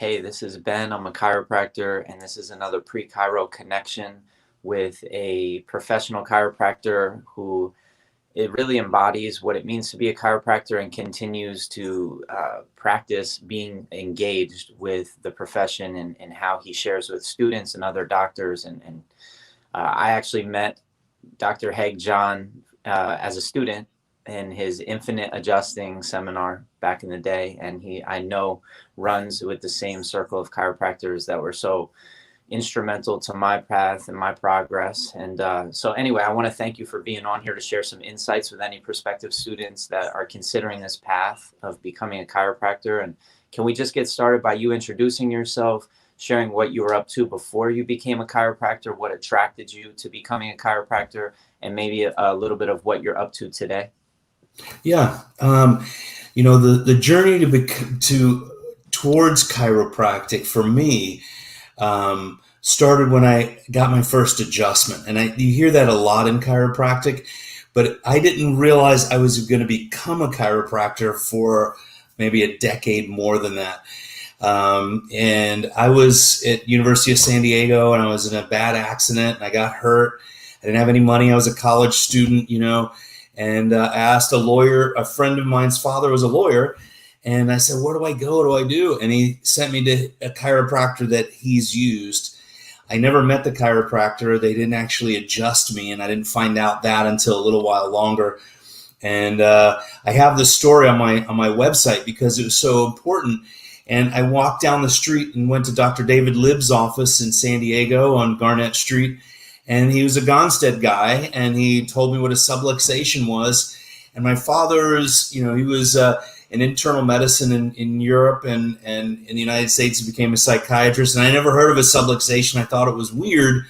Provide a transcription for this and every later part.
Hey, this is Ben. I'm a chiropractor, and this is another pre-chiro connection with a professional chiropractor who it really embodies what it means to be a chiropractor and continues to practice being engaged with the profession and how he shares with students and other doctors. And I actually met Dr. Haig John as a student in his infinite adjusting seminar back in the day, and I know runs with the same circle of chiropractors that were so instrumental to my path and my progress. And so anyway, I want to thank you for being on here to share some insights with any prospective students that are considering this path of becoming a chiropractor. And can we just get started by you introducing yourself, sharing what you were up to before you became a chiropractor, what attracted you to becoming a chiropractor, and maybe a little bit of what you're up to today? Yeah, the journey towards chiropractic for me started when I got my first adjustment, and you hear that a lot in chiropractic, but I didn't realize I was going to become a chiropractor for maybe a decade more than that. And I was at University of San Diego, and I was in a bad accident, and I got hurt. I didn't have any money. I was a college student, and I asked a lawyer. A friend of mine's father was a lawyer, and I said, "Where do I go? What do I do?" And he sent me to a chiropractor that he's used. I never met the chiropractor. They didn't actually adjust me, and I didn't find out that until a little while longer. And I have this story on my website because it was so important. And I walked down the street and went to Dr. David Libb's office in San Diego on Garnett Street. And he was a Gonstead guy, and he told me what a subluxation was. And my father is, he was in internal medicine in Europe and in the United States. He became a psychiatrist, and I never heard of a subluxation. I thought it was weird.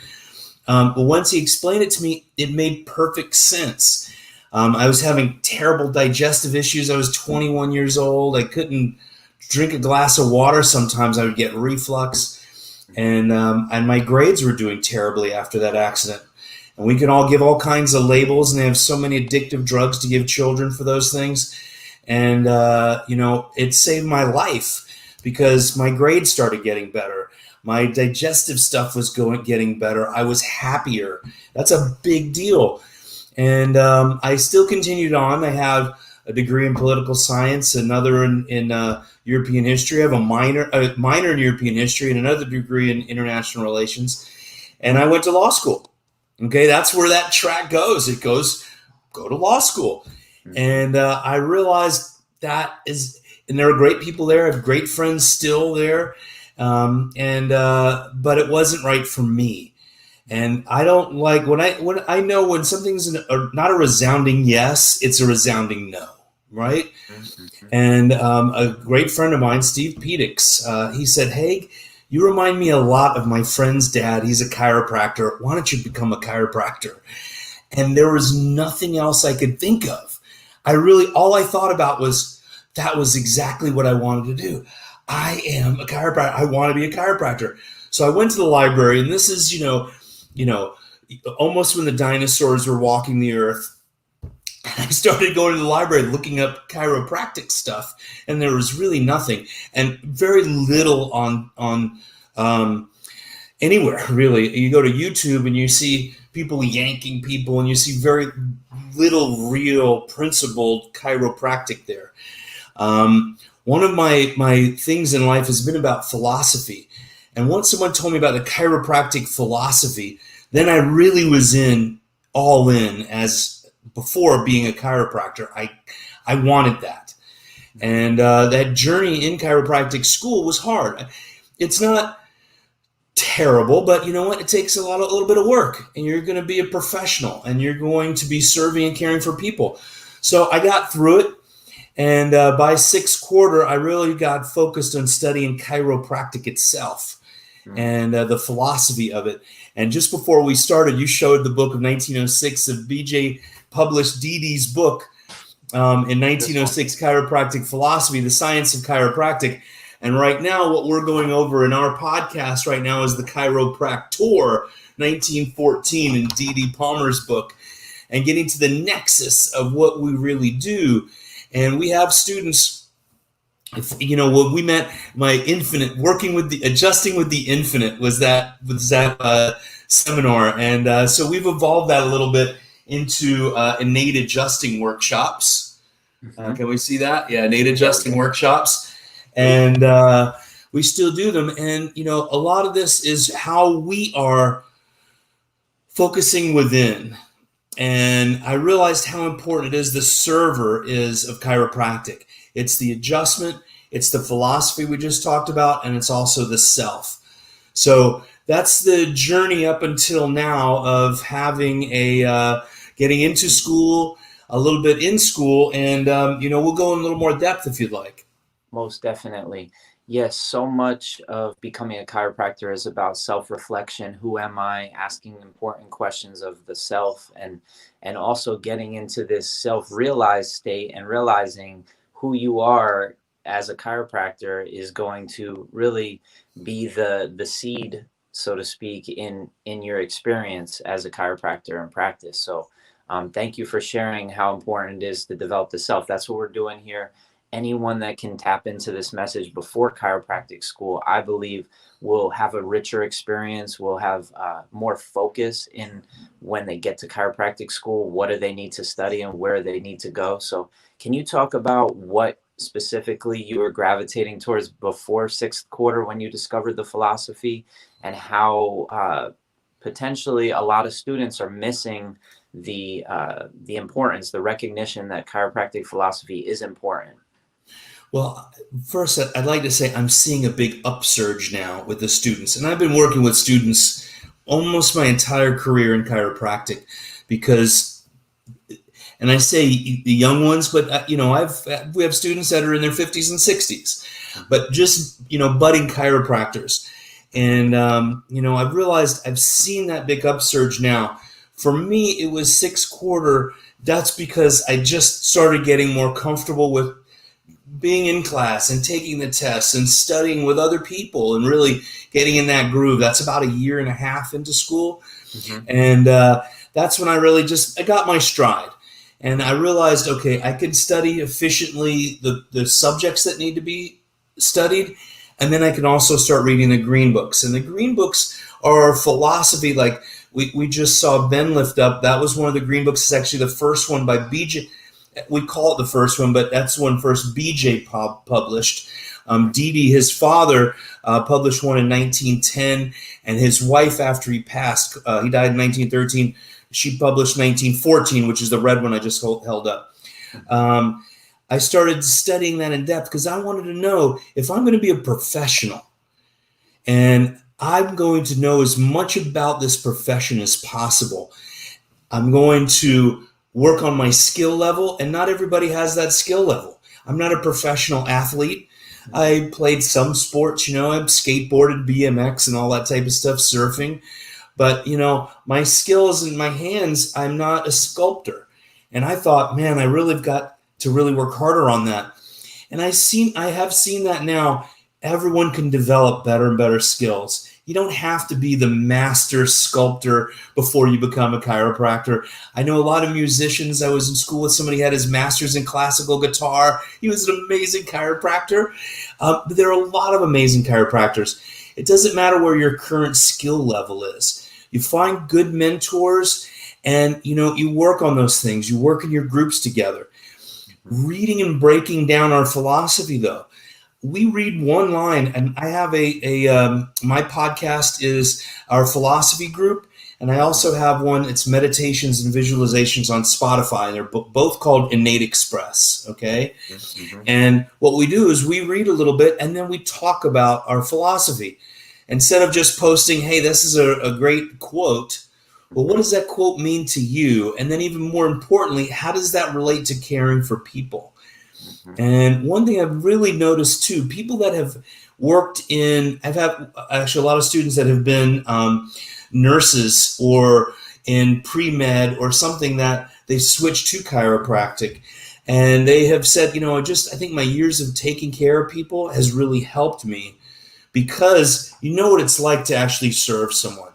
But once he explained it to me, it made perfect sense. I was having terrible digestive issues. I was 21 years old. I couldn't drink a glass of water. Sometimes I would get reflux. And my grades were doing terribly after that accident. And we can all give all kinds of labels, and they have so many addictive drugs to give children for those things. And, it saved my life because my grades started getting better. My digestive stuff was getting better. I was happier. That's a big deal. And I still continued on. I have a degree in political science, another in European history. I have a minor in European history and another degree in international relations. And I went to law school. Okay, that's where that track goes. It goes, go to law school. And I realized and there are great people there. I have great friends still there. But it wasn't right for me. And I don't like when I know when something's not a resounding yes, it's a resounding no, right? Mm-hmm. And a great friend of mine, Steve Pedix, he said, "Hey, you remind me a lot of my friend's dad. He's a chiropractor. Why don't you become a chiropractor?" And there was nothing else I could think of. All I thought about was that was exactly what I wanted to do. I am a chiropractor. I want to be a chiropractor. So I went to the library, and this is, almost when the dinosaurs were walking the earth. And I started going to the library looking up chiropractic stuff, and there was really nothing, and very little on anywhere, really. You go to YouTube and you see people yanking people, and you see very little real principled chiropractic there. One of my things in life has been about philosophy. And once someone told me about the chiropractic philosophy, then I really was all in as before being a chiropractor. I wanted that. And that journey in chiropractic school was hard. It's not terrible, but you know what? It takes a little bit of work, and you're going to be a professional, and you're going to be serving and caring for people. So I got through it. And by sixth quarter, I really got focused on studying chiropractic itself and the philosophy of it. And just before we started, you showed the book of 1906 of BJ published Didi's book in 1906, Chiropractic Philosophy, The Science of Chiropractic. And right now, what we're going over in our podcast right now is the Chiropractor, 1914, in D.D. Palmer's book, and getting to the nexus of what we really do. And we have students When we met, my infinite working with the adjusting with the infinite was that seminar, and so we've evolved that a little bit into innate adjusting workshops. Mhm. Can we see that? Yeah, innate Yeah, we adjusting can. workshops, Great. and we still do them. And a lot of this is how we are focusing within. And I realized how important it is the server is of chiropractic. It's the adjustment, it's the philosophy we just talked about, and it's also the self. So that's the journey up until now of having getting into school, a little bit in school, and we'll go in a little more depth if you'd like. Most definitely. Yes, so much of becoming a chiropractor is about self-reflection. Who am I? Asking important questions of the self, and also getting into this self-realized state and realizing who you are as a chiropractor is going to really be the seed, so to speak, in your experience as a chiropractor in practice. So thank you for sharing how important it is to develop the self. That's what we're doing here. Anyone that can tap into this message before chiropractic school, I believe, will have a richer experience, will have more focus in when they get to chiropractic school. What do they need to study and where they need to go? So can you talk about what specifically you were gravitating towards before sixth quarter when you discovered the philosophy, and how potentially a lot of students are missing the importance, the recognition that chiropractic philosophy is important? Well, first, I'd like to say I'm seeing a big upsurge now with the students. And I've been working with students almost my entire career in chiropractic because, and I say the young ones, but, we have students that are in their 50s and 60s, but just, budding chiropractors. And, I've realized I've seen that big upsurge now. For me, it was sixth quarter. That's because I just started getting more comfortable with being in class and taking the tests and studying with other people and really getting in that groove. That's about a year and a half into school. Mm-hmm. And that's when I really I got my stride. And I realized, okay, I can study efficiently the subjects that need to be studied. And then I can also start reading the green books. And the green books are philosophy. Like we just saw Ben lift up. That was one of the green books. It's actually the first one by BJ. We call it the first one, but that's when first BJ published. Didi, his father, published one in 1910, and his wife, after he passed, he died in 1913. She published 1914, which is the red one I just held up. I started studying that in depth because I wanted to know if I'm going to be a professional and I'm going to know as much about this profession as possible. I'm going to work on my skill level, and not everybody has that skill level. I'm not a professional athlete. I played some sports, I've skateboarded, BMX, and all that type of stuff, surfing. But, my skills and my hands, I'm not a sculptor. And I thought, man, I really have got to really work harder on that. And I have seen that now. Everyone can develop better and better skills. You don't have to be the master sculptor before you become a chiropractor. I know a lot of musicians. I was in school with somebody who had his master's in classical guitar. He was an amazing chiropractor. But there are a lot of amazing chiropractors. It doesn't matter where your current skill level is. You find good mentors and, you work on those things. You work in your groups together. Reading and breaking down our philosophy, though. We read one line, and I have my podcast is our philosophy group, and I also have one. It's meditations and visualizations on Spotify, and they're both called Innate Express. Okay, Mm-hmm. and what we do is we read a little bit, and then we talk about our philosophy instead of just posting, "Hey, this is a great quote." Well, what does that quote mean to you? And then, even more importantly, how does that relate to caring for people? Mm-hmm. And one thing I've really noticed too, people that have worked I've had actually a lot of students that have been nurses or in pre-med or something that they switched to chiropractic. And they have said, I think my years of taking care of people has really helped me because you know what it's like to actually serve someone.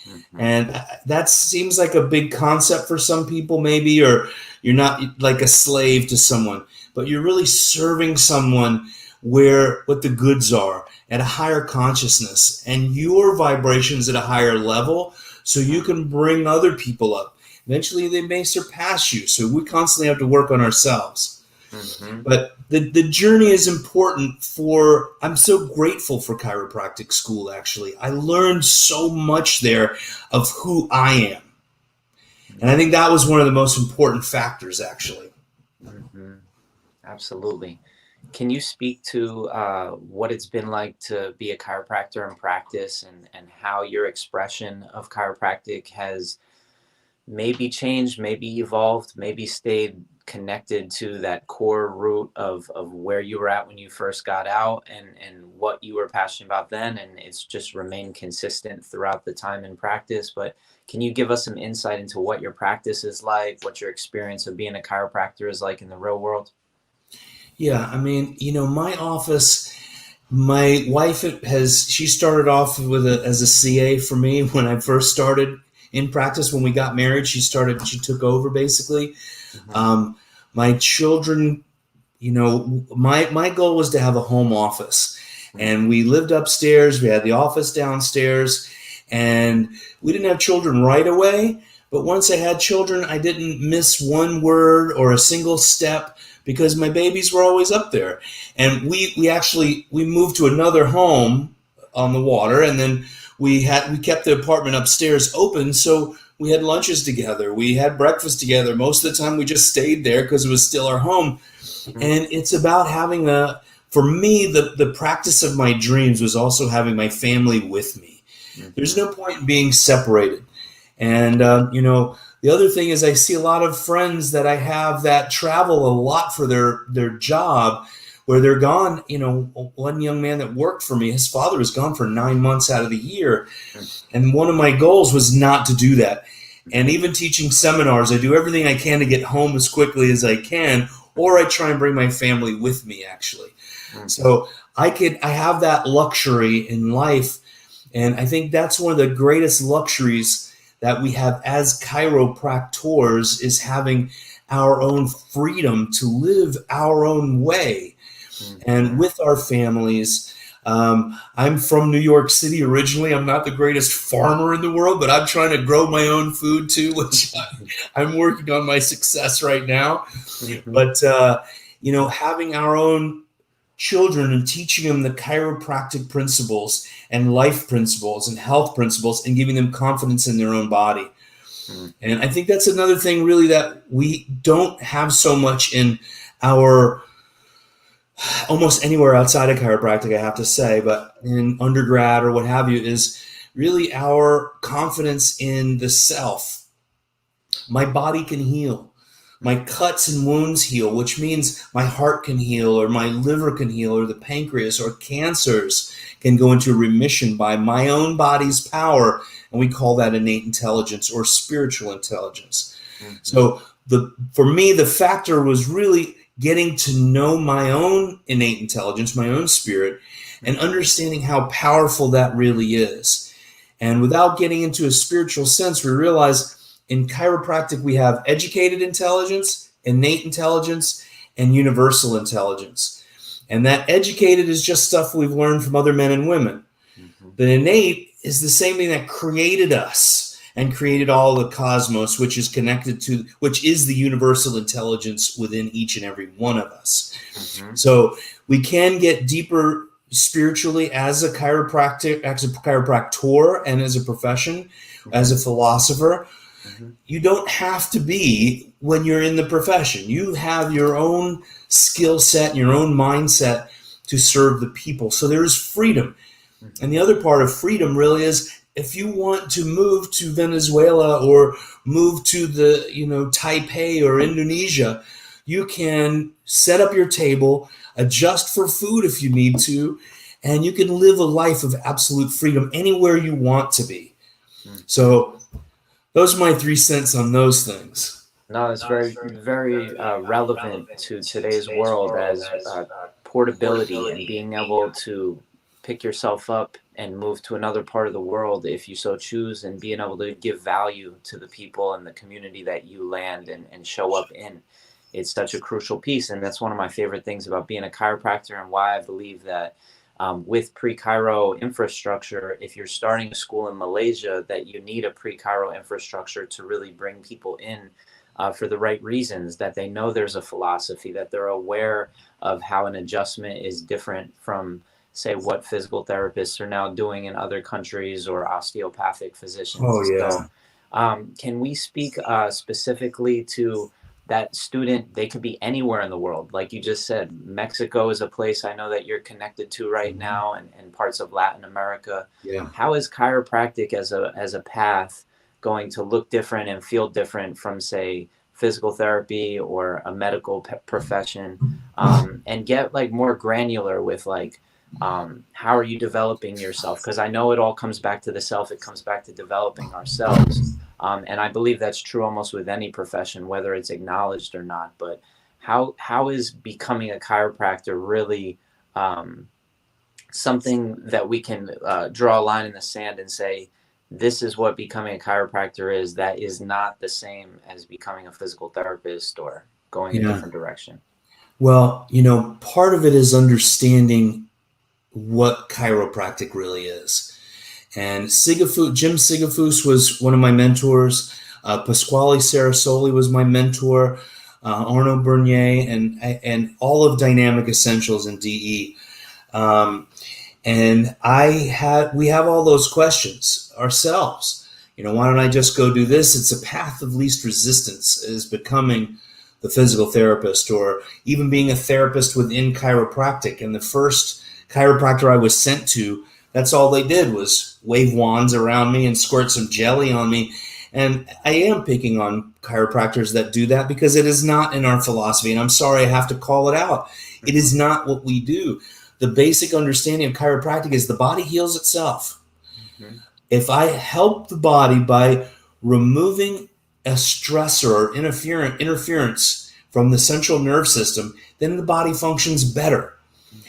Mm-hmm. And that seems like a big concept for some people maybe, or you're not like a slave to someone, but you're really serving someone where what the goods are at a higher consciousness and your vibrations at a higher level, so you can bring other people up. Eventually they may surpass you, so we constantly have to work on ourselves. Mm-hmm. But the journey is important. I'm so grateful for chiropractic school. Actually, I learned so much there of who I am, and I think that was one of the most important factors, actually. Mm-hmm. Absolutely. Can you speak to what it's been like to be a chiropractor in practice, and how your expression of chiropractic has maybe changed, maybe evolved, maybe stayed connected to that core root of where you were at when you first got out, and what you were passionate about then, and it's just remained consistent throughout the time in practice? But can you give us some insight into what your practice is like, what your experience of being a chiropractor is like in the real world? Yeah, I mean, my office. My wife she started off as a CA for me when I first started in practice. When we got married, she took over basically. Mm-hmm. Um, my children, my goal was to have a home office, and we lived upstairs. We had the office downstairs, and we didn't have children right away. But once I had children, I didn't miss one word or a single step because my babies were always up there. And we moved to another home on the water, and then we kept the apartment upstairs open, so we had lunches together. We had breakfast together. Most of the time, we just stayed there because it was still our home. Mm-hmm. And it's about having for me, the practice of my dreams was also having my family with me. There's Mm-hmm. no point in being separated. And, the other thing is I see a lot of friends that I have that travel a lot for their job, where they're gone. One young man that worked for me, his father was gone for 9 months out of the year. And one of my goals was not to do that. And even teaching seminars, I do everything I can to get home as quickly as I can, or I try and bring my family with me, actually. Mm-hmm. So I have that luxury in life. And I think that's one of the greatest luxuries that we have as chiropractors, is having our own freedom to live our own way and with our families. I'm from New York City originally. I'm not the greatest farmer in the world, but I'm trying to grow my own food too, which I'm working on my success right now. Mm-hmm. But, having our own children and teaching them the chiropractic principles and life principles and health principles, and giving them confidence in their own body. Mm-hmm. And I think that's another thing really that we don't have so much in our almost anywhere outside of chiropractic, I have to say, but in undergrad or what have you, is really our confidence in the self. My body can heal. My cuts and wounds heal, which means my heart can heal, or my liver can heal, or the pancreas, or cancers can go into remission by my own body's power. And we call that innate intelligence or spiritual intelligence. Mm-hmm. So for me, the factor was really getting to know my own innate intelligence, my own spirit, and understanding how powerful that really is. And without getting into a spiritual sense, we realize in chiropractic, we have educated intelligence, innate intelligence, and universal intelligence. And that educated is just stuff we've learned from other men and women. Mm-hmm. The innate is the same thing that created us and created all the cosmos, which is the universal intelligence within each and every one of us. Mm-hmm. So we can get deeper spiritually as a chiropractor, and as a profession, as a philosopher. Mm-hmm. You don't have to be when you're in the profession. You have your own skill set and your own mindset to serve the people. So there's freedom. And the other part of freedom really is, if you want to move to Venezuela or move to the, Taipei or Indonesia, you can set up your table, adjust for food if you need to, and you can live a life of absolute freedom anywhere you want to be. So those are my 3 cents on those things. No, it's very, very relevant to today's world, as portability and being able to pick yourself up and move to another part of the world if you so choose, and being able to give value to the people and the community that you land and show up in. it's such a crucial piece. And that's one of my favorite things about being a chiropractor, and why I believe that with pre-chiro infrastructure, if you're starting a school in Malaysia, that you need a pre-chiro infrastructure to really bring people in for the right reasons, that they know there's a philosophy, that they're aware of how an adjustment is different from, say, what physical therapists are now doing in other countries, or osteopathic Oh physicians. yeah. So can we speak specifically to that student? They could be anywhere in the world. Like you just said, Mexico is a place I know that you're connected to right Mhm. now, and parts of Latin America. Yeah. How is chiropractic as a path going to look different and feel different from, say, physical therapy or a medical profession, and get like more granular with like, how are you developing yourself? Because I know it all comes back to the self. It comes back to developing ourselves. And I believe that's true almost with any profession, whether it's acknowledged or not. But how is becoming a chiropractor really something that we can draw a line in the sand and say, this is what becoming a chiropractor is, that is not the same as becoming a physical therapist or going a Yeah. different direction? Well, part of it is understanding what chiropractic really is. And Jim Sigafus was one of my mentors. Pasquale Sarasoli was my mentor. Arno Bernier, and all of Dynamic Essentials and DE. Um, and we have all those questions ourselves. Why don't I just go do this? It's a path of least resistance, is becoming the physical therapist, or even being a therapist within chiropractic. And the first chiropractor I was sent to, that's all they did was wave wands around me and squirt some jelly on me. And I am picking on chiropractors that do that, because it is not in our philosophy. And I'm sorry I have to call it out. It is not what we do. The basic understanding of chiropractic is the body heals itself. Mm-hmm. If I help the body by removing a stressor or interference from the central nerve system, then the body functions better.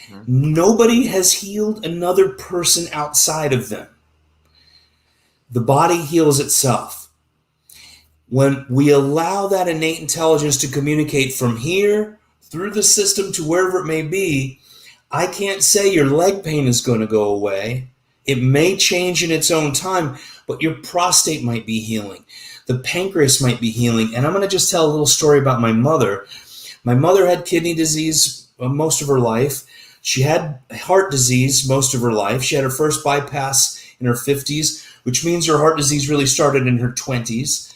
Mm-hmm. Nobody has healed another person outside of them. The body heals itself. When we allow that innate intelligence to communicate from here through the system to wherever it may be, I can't say your leg pain is going to go away. It may change in its own time, but your prostate might be healing. The pancreas might be healing. And I'm going to just tell a little story about my mother. My mother had kidney disease most of her life. She had heart disease most of her life. She had her first bypass in her 50s, which means her heart disease really started in her 20s.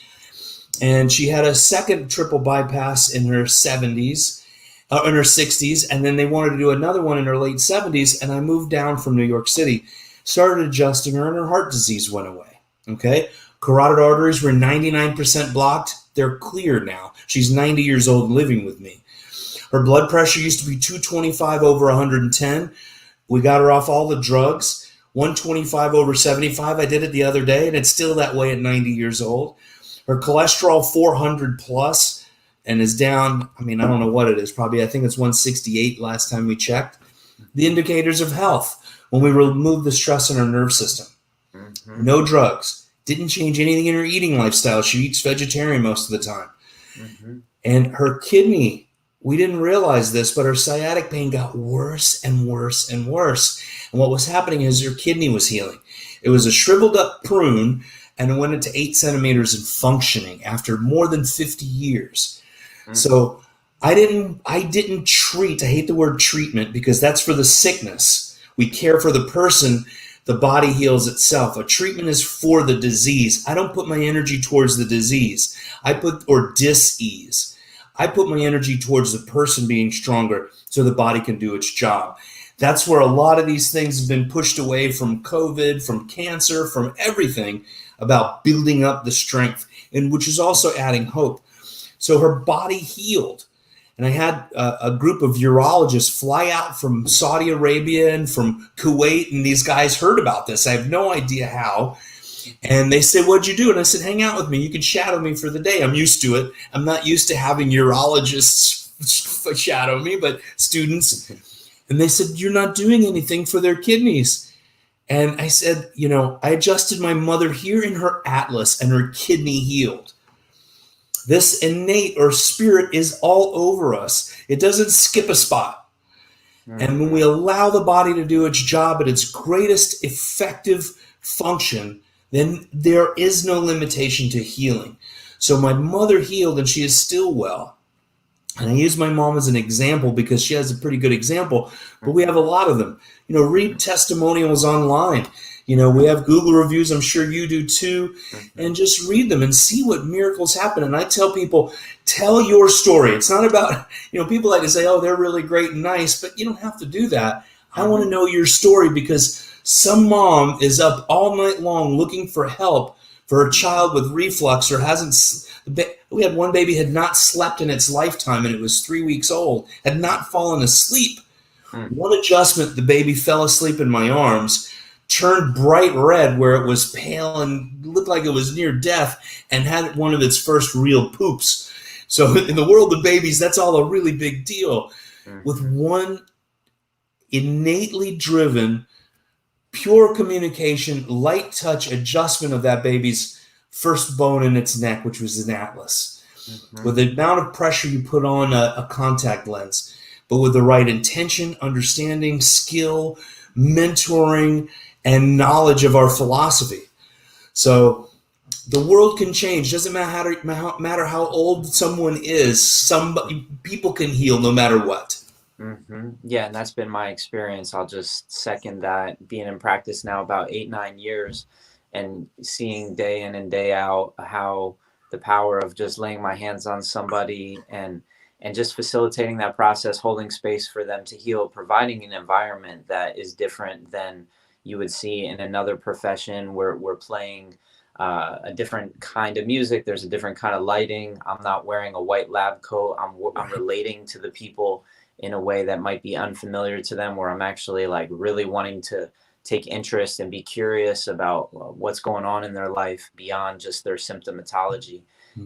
And she had a second triple bypass in her 70s. In her 60s, and then they wanted to do another one in her late 70s, and I moved down from New York City, started adjusting her, and her heart disease went away. Okay? Carotid arteries were 99% blocked. They're clear now. She's 90 years old and living with me. Her blood pressure used to be 225 over 110. We got her off all the drugs. 125 over 75. I did it the other day, and it's still that way at 90 years old. Her cholesterol 400 plus. And is down, I don't know what it is. Probably, I think it's 168 last time we checked. The indicators of health when we remove the stress in her nerve system. Mm-hmm. No drugs. Didn't change anything in her eating lifestyle. She eats vegetarian most of the time. Mm-hmm. And her kidney, we didn't realize this, but her sciatic pain got worse and worse and worse. And what was happening is her kidney was healing. It was a shriveled up prune, and it went into 8 centimeters and functioning after more than 50 years. So I didn't treat. I hate the word treatment, because that's for the sickness. We care for the person. The body heals itself. A treatment is for the disease. I don't put my energy towards the disease. Or dis-ease. I put my energy towards the person being stronger so the body can do its job. That's where a lot of these things have been pushed away, from COVID, from cancer, from everything, about building up the strength, and which is also adding hope. So her body healed. And I had a group of urologists fly out from Saudi Arabia and from Kuwait, and these guys heard about this. I have no idea how. And they said, "What'd you do?" And I said, "Hang out with me. You can shadow me for the day. I'm used to it. I'm not used to having urologists shadow me, but students." And they said, "You're not doing anything for their kidneys." And I said, I adjusted my mother here in her atlas, and her kidney healed. This innate or spirit is all over us. It doesn't skip a spot. And when we allow the body to do its job at its greatest effective function, then there is no limitation to healing. So my mother healed and she is still well. And I use my mom as an example because she has a pretty good example, but we have a lot of them. Read testimonials online. We have Google reviews. I'm sure you do too. And just read them and see what miracles happen. And I tell people, tell your story. It's not about, people like to say, oh, they're really great and nice, but you don't have to do that. I want to know your story because some mom is up all night long looking for help for a child with reflux or we had one baby had not slept in its lifetime and it was 3 weeks old, had not fallen asleep. One adjustment, the baby fell asleep in my arms, turned bright red where it was pale and looked like it was near death and had one of its first real poops. So in the world of babies, that's all a really big deal. With one innately driven, pure communication, light touch adjustment of that baby's first bone in its neck, which was an atlas. With the amount of pressure you put on a contact lens, but with the right intention, understanding, skill, mentoring, and knowledge of our philosophy. So the world can change. Doesn't matter how old someone is. People can heal no matter what. Yeah, and that's been my experience. I'll just second that. Being in practice now about 8-9 years and seeing day in and day out how the power of just laying my hands on somebody and just facilitating that process, holding space for them to heal, providing an environment that is different than you would see in another profession where we're playing a different kind of music. There's a different kind of lighting. I'm not wearing a white lab coat. I'm relating to the people in a way that might be unfamiliar to them, where I'm actually like really wanting to take interest and be curious about what's going on in their life beyond just their symptomatology.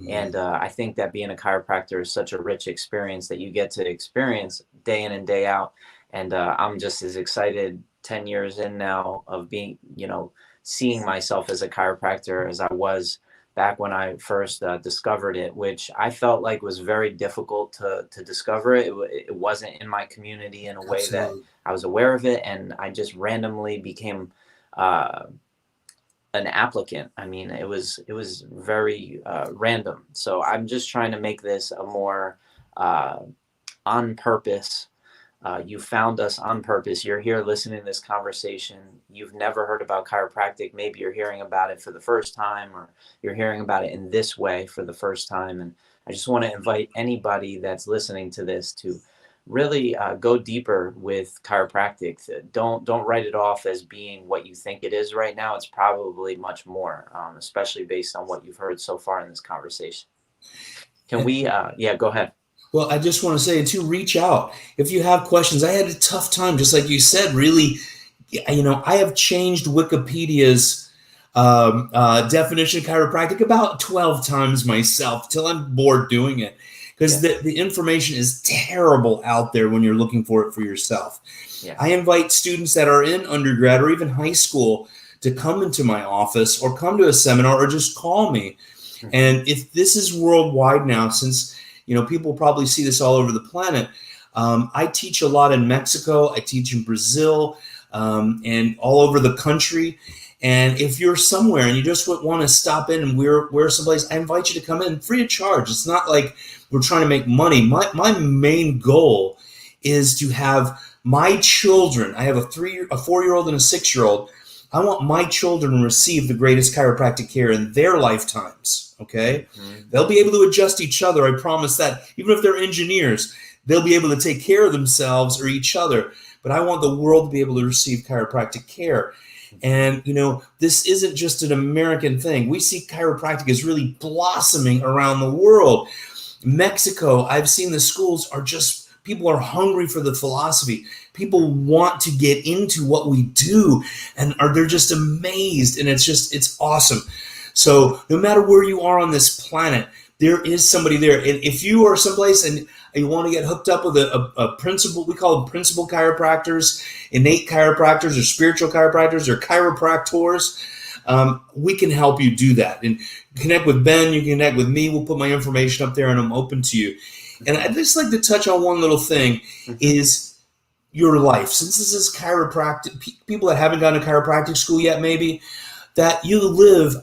And I think that being a chiropractor is such a rich experience that you get to experience day in and day out. And I'm just as excited 10 years in now of being, seeing myself as a chiropractor as I was back when I first discovered it, which I felt like was very difficult to discover. It wasn't in my community in a way that I was aware of it. And I just randomly became an applicant. I mean, it was very random. So I'm just trying to make this a more on purpose. You found us on purpose. You're here listening to this conversation. You've never heard about chiropractic. Maybe you're hearing about it for the first time, or you're hearing about it in this way for the first time. And I just want to invite anybody that's listening to this to really go deeper with chiropractic. Don't write it off as being what you think it is right now. It's probably much more, especially based on what you've heard so far in this conversation. Can we, go ahead. Well, I just want to say to reach out. If you have questions, I had a tough time, just like you said, really, I have changed Wikipedia's definition of chiropractic about 12 times myself till I'm bored doing it. Because the information is terrible out there when you're looking for it for yourself. Yeah. I invite students that are in undergrad or even high school to come into my office or come to a seminar or just call me. Mm-hmm. And if this is worldwide now, since people probably see this all over the planet, I teach a lot in Mexico. I teach in Brazil and all over the country. And if you're somewhere and you just want to stop in and we're someplace, I invite you to come in free of charge. It's not like we're trying to make money. My main goal is to have my children. I have a 4-year-old and a 6-year-old. I want my children to receive the greatest chiropractic care in their lifetimes. Okay? Mm-hmm. They'll be able to adjust each other. I promise that. Even if they're engineers, they'll be able to take care of themselves or each other. But I want the world to be able to receive chiropractic care. And, this isn't just an American thing. We see chiropractic is really blossoming around the world. Mexico, I've seen the schools people are hungry for the philosophy. People want to get into what we do and they're just amazed. And it's awesome. So no matter where you are on this planet, there is somebody there. And if you are someplace and you want to get hooked up with a principal, we call them principal chiropractors, innate chiropractors, or spiritual chiropractors, or chiropractors, we can help you do that. And connect with Ben, you can connect with me. We'll put my information up there, and I'm open to you. And I'd just like to touch on one little thing is your life. Since this is chiropractic, people that haven't gone to chiropractic school yet, maybe, that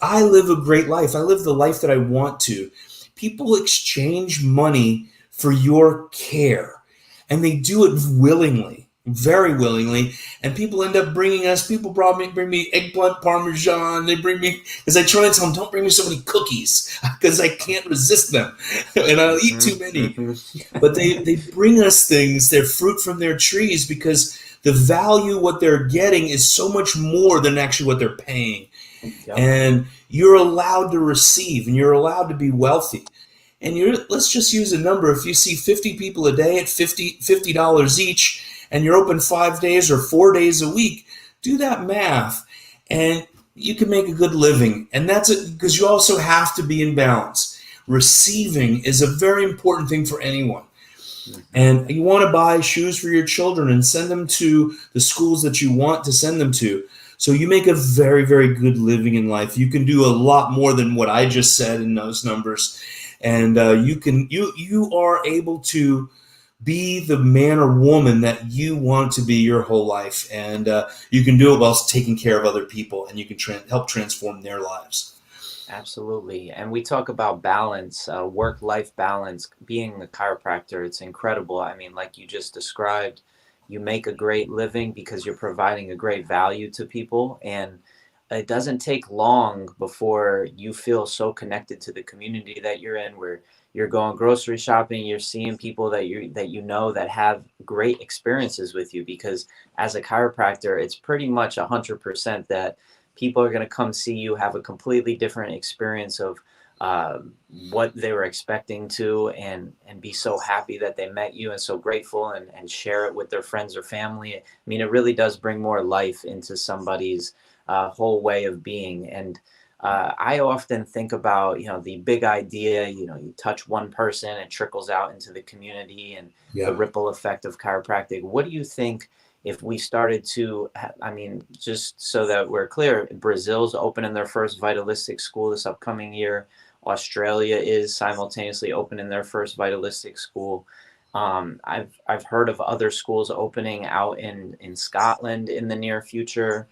I live a great life. I live the life that I want to. People exchange money for your care, and they do it willingly, very willingly. And people end up people bring me eggplant parmesan. They bring me, because I try to tell them, don't bring me so many cookies, because I can't resist them, and I'll eat too many. But they bring us things, their fruit from their trees, because the value, what they're getting, is so much more than actually what they're paying. Yep. And you're allowed to receive, and you're allowed to be wealthy. And let's just use a number. If you see 50 people a day at $50 each, and you're open 5 days or 4 days a week, do that math, and you can make a good living. And that's it, because you also have to be in balance. Receiving is a very important thing for anyone. And you want to buy shoes for your children and send them to the schools that you want to send them to. So you make a very, very good living in life. You can do a lot more than what I just said in those numbers. And you are able to be the man or woman that you want to be your whole life. And you can do it while taking care of other people, and you can help transform their lives. Absolutely. And we talk about balance, work-life balance. Being a chiropractor, it's incredible. I mean, like you just described, you make a great living because you're providing a great value to people. And it doesn't take long before you feel so connected to the community that you're in, where you're going grocery shopping, you're seeing people that you know that have great experiences with you. Because as a chiropractor, it's pretty much 100% that people are going to come see you, have a completely different experience of what they were expecting to, and be so happy that they met you, and so grateful, and share it with their friends or family. I mean, it really does bring more life into somebody's whole way of being. And I often think about, the big idea, you touch one person, it trickles out into the community, and the ripple effect of chiropractic. What do you think if we started to, just so that we're clear, Brazil's opening their first vitalistic school this upcoming year. Australia is simultaneously opening their first vitalistic school. I've heard of other schools opening out in Scotland in the near future.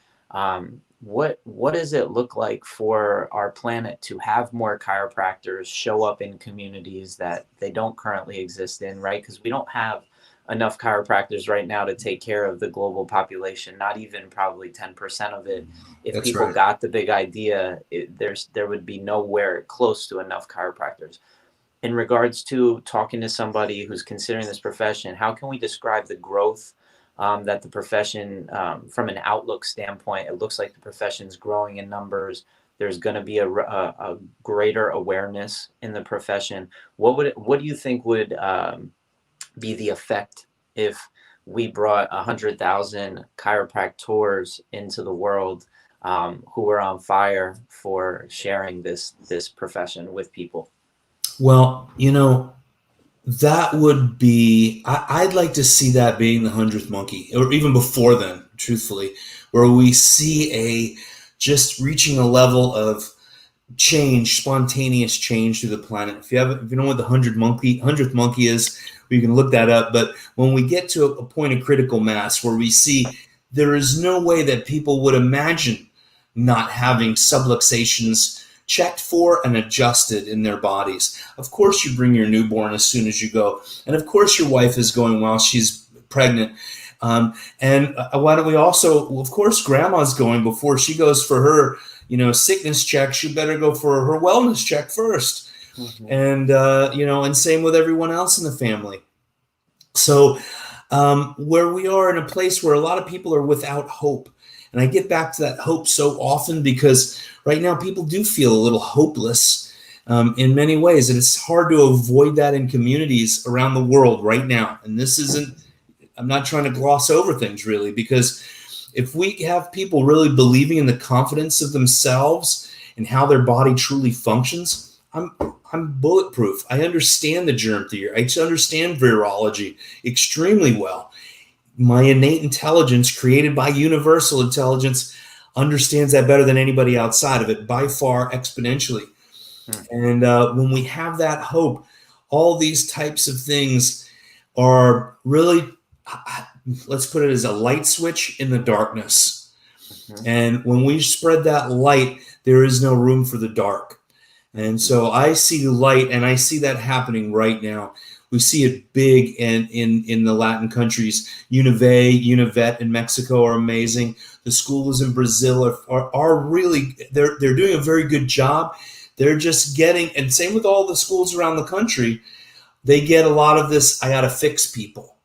What does it look like for our planet to have more chiropractors show up in communities that they don't currently exist in, right? Because we don't have enough chiropractors right now to take care of the global population, not even probably 10% of it. If That's people right. got the big idea, there would be nowhere close to enough chiropractors. In regards to talking to somebody who's considering this profession, how can we describe the growth that the profession, from an outlook standpoint, it looks like the profession's growing in numbers. There's going to be a greater awareness in the profession. What do you think would be the effect if we brought 100,000 chiropractors into the world who were on fire for sharing this profession with people? Well, that would be, I'd like to see that being the 100th monkey, or even before then, truthfully, where we see just reaching a level of change, spontaneous change through the planet. If you know what the 100th monkey is, you can look that up. But when we get to a point of critical mass where we see there is no way that people would imagine not having subluxations checked for and adjusted in their bodies. Of course, you bring your newborn as soon as you go. And of course, your wife is going while she's pregnant. And why don't we also, of course, grandma's going before she goes for her, sickness check. She better go for her wellness check first. Mm-hmm. And, and same with everyone else in the family. So where we are in a place where a lot of people are without hope. And I get back to that hope so often because right now people do feel a little hopeless in many ways. And it's hard to avoid that in communities around the world right now. And I'm not trying to gloss over things really, because if we have people really believing in the confidence of themselves and how their body truly functions, I'm bulletproof. I understand the germ theory. I understand virology extremely well. My innate intelligence created by universal intelligence understands that better than anybody outside of it, by far, exponentially. Hmm. And when we have that hope, all these types of things are really, let's put it as a light switch in the darkness. Hmm. And when we spread that light, there is no room for the dark. And Hmm. so I see light, and I see that happening right now. We see it big in the Latin countries. Univet in Mexico are amazing. The schools in Brazil are really, they're doing a very good job. They're just getting, and same with all the schools around the country, they get a lot of this, I got to fix people.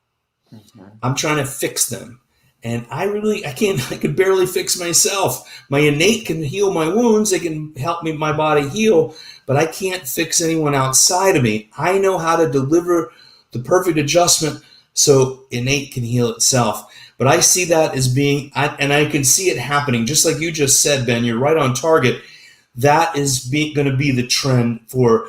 Hmm. I'm trying to fix them. And I can't, I can barely fix myself. My innate can heal my wounds. They can help me, my body heal, but I can't fix anyone outside of me. I know how to deliver the perfect adjustment so innate can heal itself. But I see that as being, and I can see it happening, just like you just said, Ben, you're right on target. That is going to be the trend for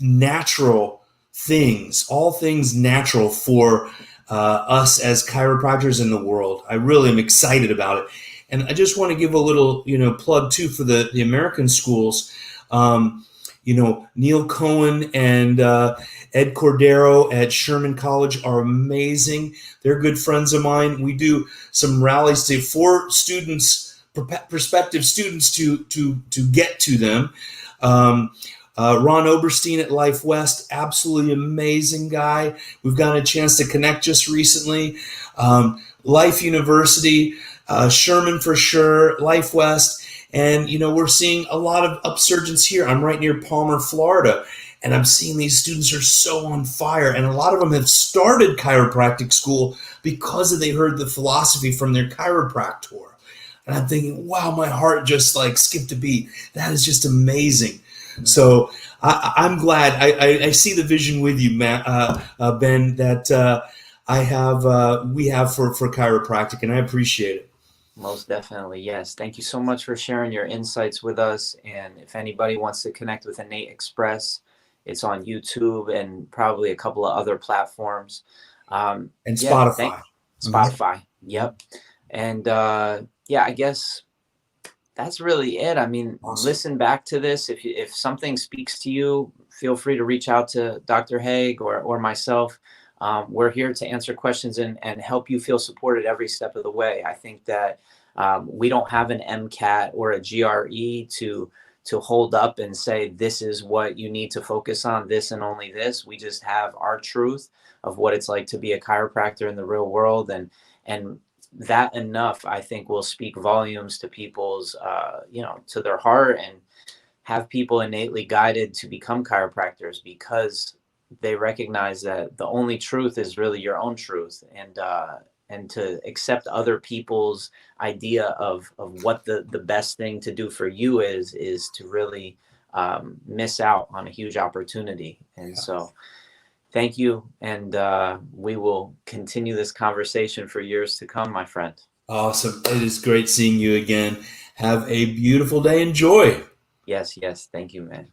natural things, all things natural for us as chiropractors in the world. I really am excited about it. And I just want to give a little, plug too for the American schools. Neil Cohen and Ed Cordero at Sherman College are amazing. They're good friends of mine. We do some rallies for students, prospective students, to get to them. Ron Oberstein at Life West, absolutely amazing guy. We've gotten a chance to connect just recently. Life University, Sherman for sure, Life West. And, we're seeing a lot of upsurgence here. I'm right near Palmer, Florida, and I'm seeing these students are so on fire. And a lot of them have started chiropractic school because they heard the philosophy from their chiropractor. And I'm thinking, wow, my heart just like skipped a beat. That is just amazing. So I'm glad. I see the vision with you, Matt, Ben, that we have for chiropractic, and I appreciate it. Most definitely, yes. Thank you so much for sharing your insights with us. And if anybody wants to connect with Innate Express, it's on YouTube and probably a couple of other platforms. And Yeah, thank Spotify. Mhm. Spotify. Yep. And yeah, I guess that's really it. I mean, Awesome. listen back to this. If something speaks to you, feel free to reach out to Dr. Haig or myself. We're here to answer questions and help you feel supported every step of the way. I think that we don't have an MCAT or a GRE to hold up and say this is what you need to focus on, this and only this. We just have our truth of what it's like to be a chiropractor in the real world, and that enough, I think, will speak volumes to people's, to their heart, and have people innately guided to become chiropractors because they recognize that the only truth is really your own truth, and to accept other people's idea of what the best thing to do for you is to really miss out on a huge opportunity. And Yeah. so thank you. And we will continue this conversation for years to come, my friend. Awesome. It is great seeing you again. Have a beautiful day. Enjoy. Yes, yes. Thank you, man.